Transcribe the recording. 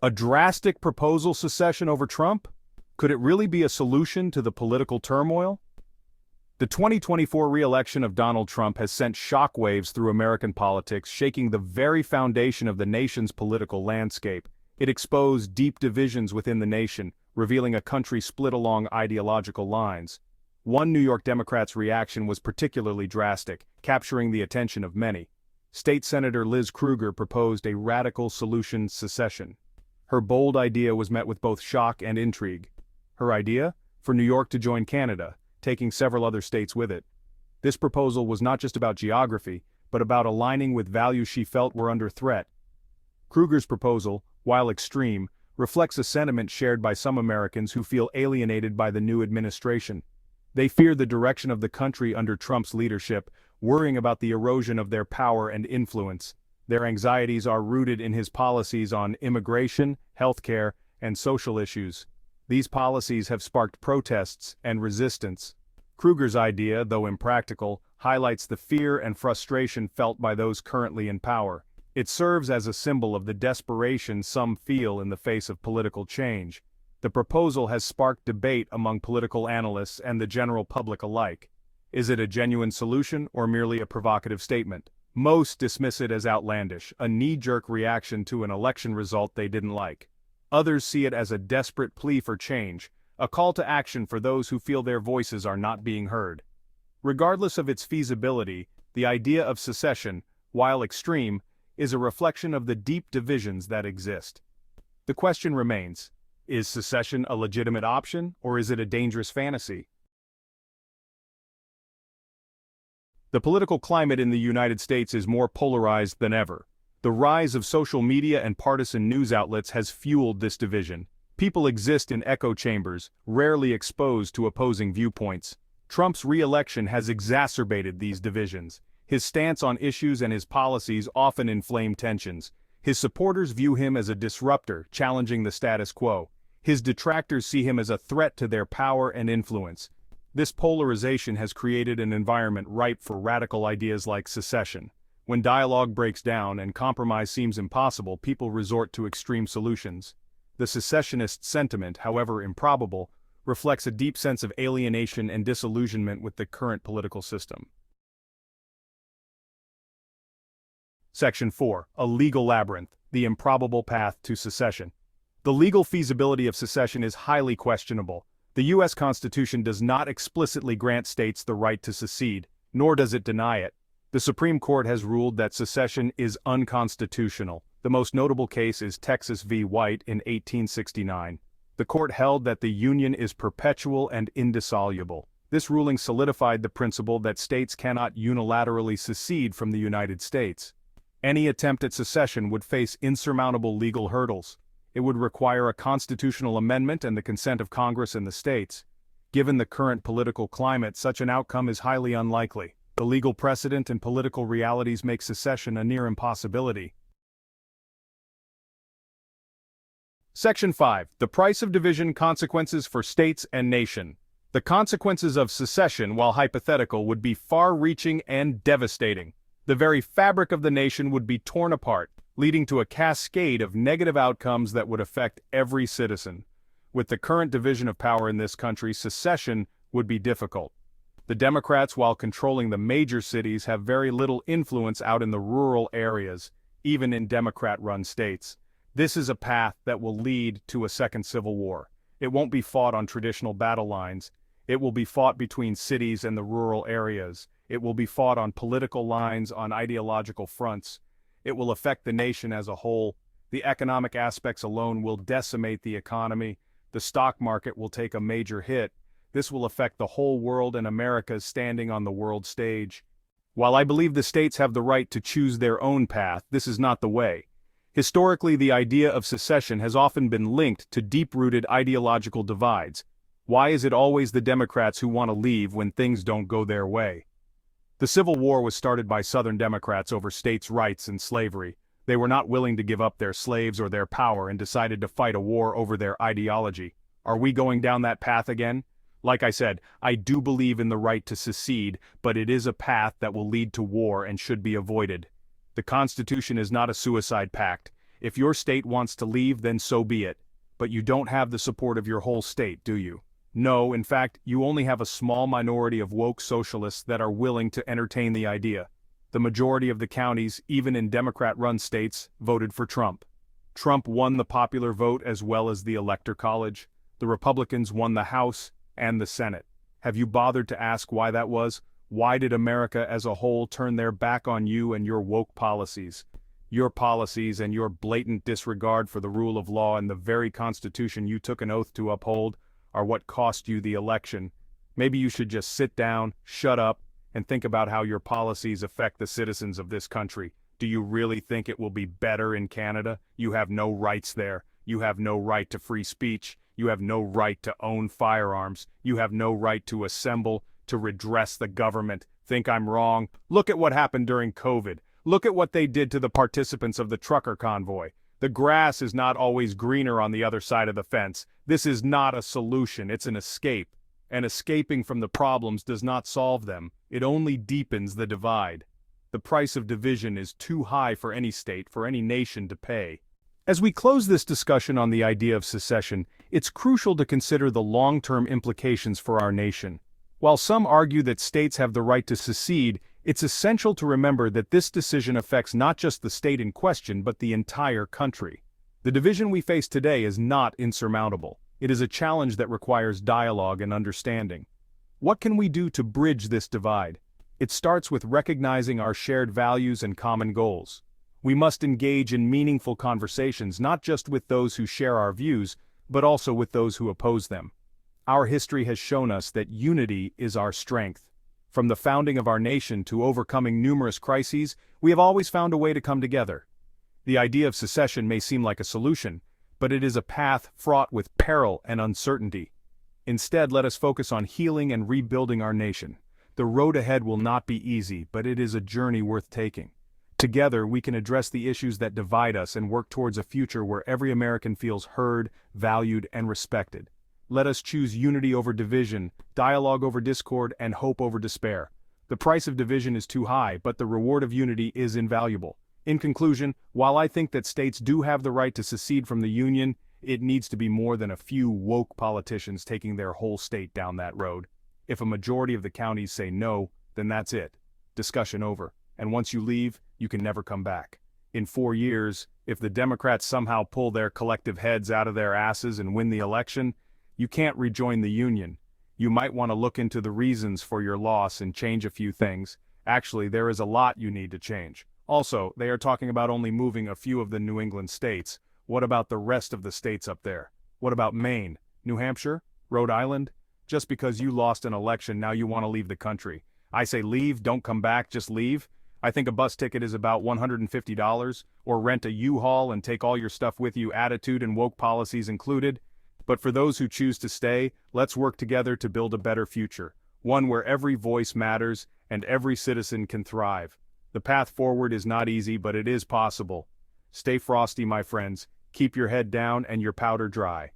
A drastic proposal secession over Trump? Could it really be a solution to the political turmoil? The 2024 re-election of Donald Trump has sent shockwaves through American politics, shaking the very foundation of the nation's political landscape. It exposed deep divisions within the nation, revealing a country split along ideological lines. One New York Democrat's reaction was particularly drastic, capturing the attention of many. State Senator Liz Krueger proposed a radical solution: secession. Her bold idea was met with both shock and intrigue. Her idea? For New York to join Canada, taking several other states with it. This proposal was not just about geography, but about aligning with values she felt were under threat. Krueger's proposal, while extreme, reflects a sentiment shared by some Americans who feel alienated by the new administration. They fear the direction of the country under Trump's leadership, worrying about the erosion of their power and influence. Their anxieties are rooted in his policies on immigration, healthcare, and social issues. These policies have sparked protests and resistance. Krueger's idea, though impractical, highlights the fear and frustration felt by those currently in power. It serves as a symbol of the desperation some feel in the face of political change. The proposal has sparked debate among political analysts and the general public alike. Is it a genuine solution or merely a provocative statement? Most dismiss it as outlandish, a knee-jerk reaction to an election result they didn't like. Others see it as a desperate plea for change, a call to action for those who feel their voices are not being heard. Regardless of its feasibility, the idea of secession, while extreme, is a reflection of the deep divisions that exist. The question remains, is secession a legitimate option, or is it a dangerous fantasy? The political climate in the United States is more polarized than ever. The rise of social media and partisan news outlets has fueled this division. People exist in echo chambers, rarely exposed to opposing viewpoints. Trump's re-election has exacerbated these divisions. His stance on issues and his policies often inflame tensions. His supporters view him as a disruptor, challenging the status quo. His detractors see him as a threat to their power and influence. This polarization has created an environment ripe for radical ideas like secession. When dialogue breaks down and compromise seems impossible, people resort to extreme solutions. The secessionist sentiment, however improbable, reflects a deep sense of alienation and disillusionment with the current political system. Section 4. A legal labyrinth, the improbable path to secession. The legal feasibility of secession is highly questionable. The U.S. Constitution does not explicitly grant states the right to secede, nor does it deny it. The Supreme Court has ruled that secession is unconstitutional. The most notable case is Texas v. White in 1869. The court held that the Union is perpetual and indissoluble. This ruling solidified the principle that states cannot unilaterally secede from the United States. Any attempt at secession would face insurmountable legal hurdles. It would require a constitutional amendment and the consent of Congress and the states. Given the current political climate, such an outcome is highly unlikely. The legal precedent and political realities make secession a near impossibility. Section 5. The price of division: consequences for states and nation. The consequences of secession, while hypothetical, would be far-reaching and devastating. The very fabric of the nation would be torn apart, leading to a cascade of negative outcomes that would affect every citizen. With the current division of power in this country, secession would be difficult. The Democrats, while controlling the major cities, have very little influence out in the rural areas, even in Democrat-run states. This is a path that will lead to a second civil war. It won't be fought on traditional battle lines. It will be fought between cities and the rural areas. It will be fought on political lines, on ideological fronts. It will affect the nation as a whole. The economic aspects alone will decimate the economy. The stock market will take a major hit. This will affect the whole world and America's standing on the world stage. While I believe the states have the right to choose their own path, this is not the way. Historically, the idea of secession has often been linked to deep-rooted ideological divides. Why is it always the Democrats who want to leave when things don't go their way? The Civil War was started by Southern Democrats over states' rights and slavery. They were not willing to give up their slaves or their power and decided to fight a war over their ideology. Are we going down that path again? Like I said, I do believe in the right to secede, but it is a path that will lead to war and should be avoided. The Constitution is not a suicide pact. If your state wants to leave, then so be it. But you don't have the support of your whole state, do you? No, in fact, you only have a small minority of woke socialists that are willing to entertain the idea. The majority of the counties, even in Democrat-run states, voted for Trump. Trump won the popular vote as well as the Electoral College. The Republicans won the House and the Senate. Have you bothered to ask why that was? Why did America as a whole turn their back on you and your woke policies? Your policies and your blatant disregard for the rule of law and the very Constitution you took an oath to uphold are what cost you the election. Maybe you should just sit down, shut up, and think about how your policies affect the citizens of this country. Do you really think it will be better in Canada? You have no rights there. You have no right to free speech. You have no right to own firearms. You have no right to assemble, to redress the government. Think I'm wrong? Look at what happened during COVID. Look at what they did to the participants of the trucker convoy. The grass is not always greener on the other side of the fence. This is not a solution, it's an escape. And escaping from the problems does not solve them. It only deepens the divide. The price of division is too high for any state, for any nation to pay. As we close this discussion on the idea of secession, it's crucial to consider the long-term implications for our nation. While some argue that states have the right to secede, it's essential to remember that this decision affects not just the state in question but the entire country. The division we face today is not insurmountable. It is a challenge that requires dialogue and understanding. What can we do to bridge this divide? It starts with recognizing our shared values and common goals. We must engage in meaningful conversations not just with those who share our views, but also with those who oppose them. Our history has shown us that unity is our strength. From the founding of our nation to overcoming numerous crises, we have always found a way to come together. The idea of secession may seem like a solution, but it is a path fraught with peril and uncertainty. Instead, let us focus on healing and rebuilding our nation. The road ahead will not be easy, but it is a journey worth taking. Together, we can address the issues that divide us and work towards a future where every American feels heard, valued, and respected. Let us choose unity over division, dialogue over discord, and hope over despair. The price of division is too high, but the reward of unity is invaluable. In conclusion, while I think that states do have the right to secede from the Union, it needs to be more than a few woke politicians taking their whole state down that road. If a majority of the counties say no, then that's it. Discussion over. And once you leave, you can never come back. In 4 years, if the Democrats somehow pull their collective heads out of their asses and win the election, you can't rejoin the Union. You might want to look into the reasons for your loss and change a few things. Actually, there is a lot you need to change. Also, they are talking about only moving a few of the New England states. What about the rest of the states up there? What about Maine, New Hampshire, Rhode Island? Just because you lost an election, now you want to leave the country. I say leave, don't come back, just leave. I think a bus ticket is about $150, or rent a U-Haul and take all your stuff with you, attitude and woke policies included. But for those who choose to stay, let's work together to build a better future, one where every voice matters and every citizen can thrive. The path forward is not easy, but it is possible. Stay frosty, my friends. Keep your head down and your powder dry.